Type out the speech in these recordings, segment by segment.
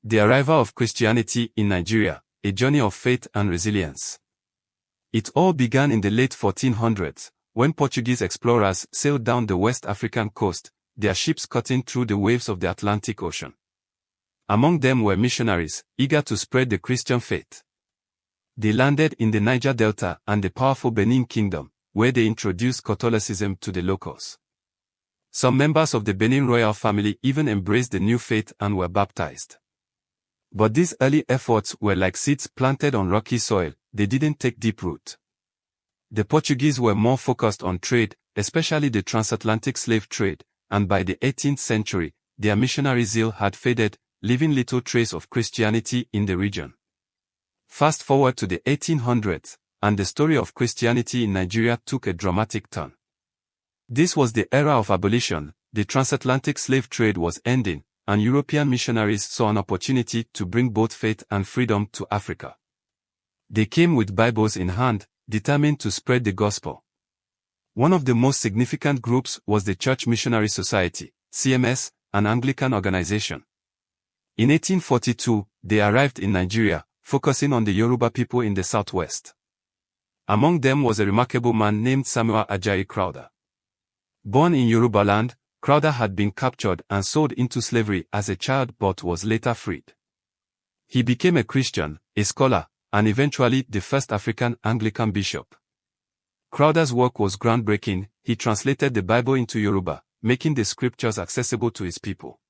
The arrival of Christianity in Nigeria, a journey of faith and resilience. It all began in the late 1400s, when Portuguese explorers sailed down the West African coast, their ships cutting through the waves of the Atlantic Ocean. Among them were missionaries, eager to spread the Christian faith. They landed in the Niger Delta and the powerful Benin Kingdom, where they introduced Catholicism to the locals. Some members of the Benin royal family even embraced the new faith and were baptized. But these early efforts were like seeds planted on rocky soil, they didn't take deep root. The Portuguese were more focused on trade, especially the transatlantic slave trade, and by the 18th century, their missionary zeal had faded, leaving little trace of Christianity in the region. Fast forward to the 1800s, and the story of Christianity in Nigeria took a dramatic turn. This was the era of abolition, the transatlantic slave trade was ending, and European missionaries saw an opportunity to bring both faith and freedom to Africa. They came with Bibles in hand, determined to spread the gospel. One of the most significant groups was the Church Missionary Society, CMS, an Anglican organization. In 1842, they arrived in Nigeria, focusing on the Yoruba people in the southwest. Among them was a remarkable man named Samuel Ajayi Crowther. Born in Yorubaland, Crowther had been captured and sold into slavery as a child but was later freed. He became a Christian, a scholar, and eventually the first African Anglican bishop. Crowther's work was groundbreaking. He translated the Bible into Yoruba, making the scriptures accessible to his people.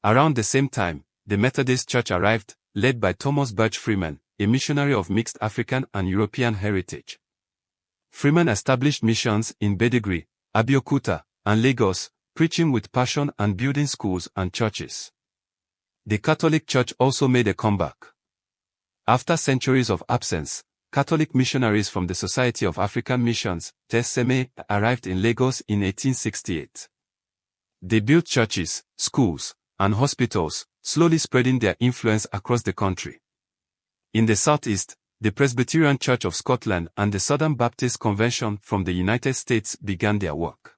Around the same time, the Methodist Church arrived, led by Thomas Birch Freeman, a missionary of mixed African and European heritage. Freeman established missions in Badagry, Abeokuta, and Lagos, preaching with passion and building schools and churches. The Catholic Church also made a comeback. After centuries of absence, Catholic missionaries from the Society of African Missions, TSMA, arrived in Lagos in 1868. They built churches, schools, and hospitals, slowly spreading their influence across the country. In the southeast, the Presbyterian Church of Scotland and the Southern Baptist Convention from the United States began their work.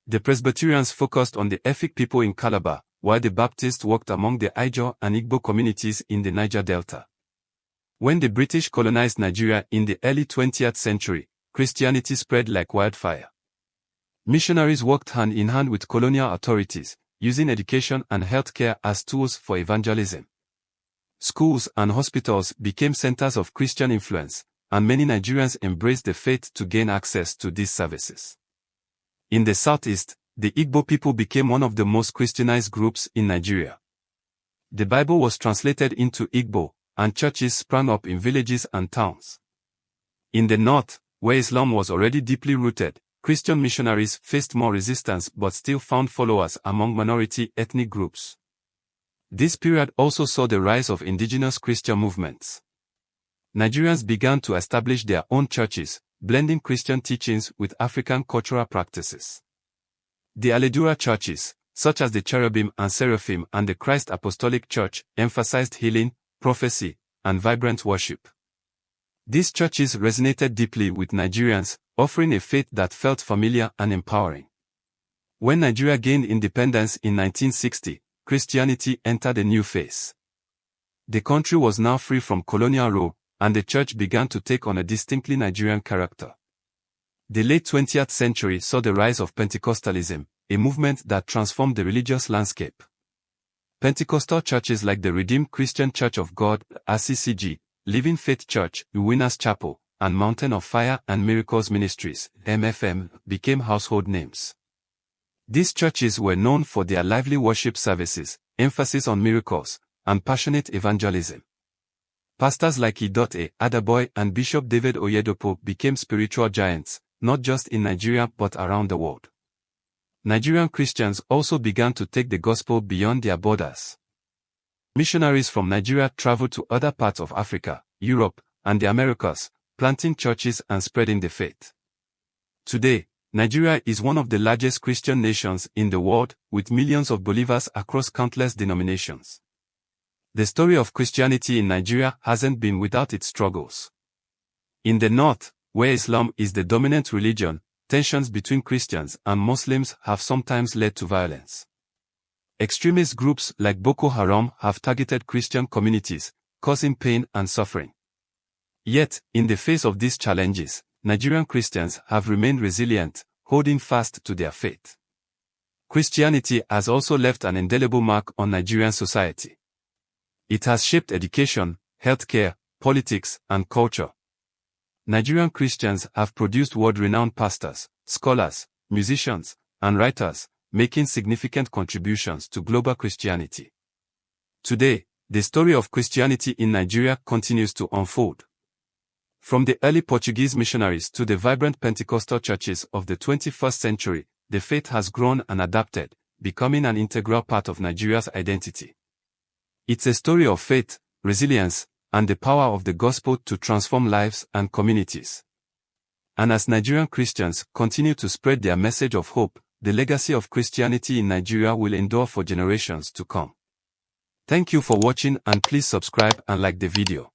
The Presbyterians focused on the Efik people in Calabar, while the Baptists worked among the Ijaw and Igbo communities in the Niger Delta. When the British colonized Nigeria in the early 20th century, Christianity spread like wildfire. Missionaries worked hand in hand with colonial authorities, using education and healthcare as tools for evangelism. Schools and hospitals became centers of Christian influence, and many Nigerians embraced the faith to gain access to these services. In the southeast, the Igbo people became one of the most Christianized groups in Nigeria. The Bible was translated into Igbo, and churches sprang up in villages and towns. In the north, where Islam was already deeply rooted, Christian missionaries faced more resistance but still found followers among minority ethnic groups. This period also saw the rise of indigenous Christian movements. Nigerians began to establish their own churches, blending Christian teachings with African cultural practices. The Aledura churches, such as the Cherubim and Seraphim and the Christ Apostolic Church, emphasized healing, prophecy, and vibrant worship. These churches resonated deeply with Nigerians, offering a faith that felt familiar and empowering. When Nigeria gained independence in 1960, Christianity entered a new phase. The country was now free from colonial rule, and the church began to take on a distinctly Nigerian character. The late 20th century saw the rise of Pentecostalism, a movement that transformed the religious landscape. Pentecostal churches like the Redeemed Christian Church of God, RCCG, Living Faith Church, Winners Chapel, and Mountain of Fire and Miracles Ministries, MFM, became household names. These churches were known for their lively worship services, emphasis on miracles, and passionate evangelism. Pastors like Idote Adaboy and Bishop David Oyedepo became spiritual giants, not just in Nigeria but around the world. Nigerian Christians also began to take the gospel beyond their borders. Missionaries from Nigeria traveled to other parts of Africa, Europe, and the Americas, planting churches and spreading the faith. Today, Nigeria is one of the largest Christian nations in the world, with millions of believers across countless denominations. The story of Christianity in Nigeria hasn't been without its struggles. In the north, where Islam is the dominant religion, tensions between Christians and Muslims have sometimes led to violence. Extremist groups like Boko Haram have targeted Christian communities, causing pain and suffering. Yet, in the face of these challenges, Nigerian Christians have remained resilient, holding fast to their faith. Christianity has also left an indelible mark on Nigerian society. It has shaped education, healthcare, politics, and culture. Nigerian Christians have produced world-renowned pastors, scholars, musicians, and writers, making significant contributions to global Christianity. Today, the story of Christianity in Nigeria continues to unfold. From the early Portuguese missionaries to the vibrant Pentecostal churches of the 21st century, the faith has grown and adapted, becoming an integral part of Nigeria's identity. It's a story of faith, resilience, and the power of the gospel to transform lives and communities. And as Nigerian Christians continue to spread their message of hope, the legacy of Christianity in Nigeria will endure for generations to come. Thank you for watching, and please subscribe and like the video.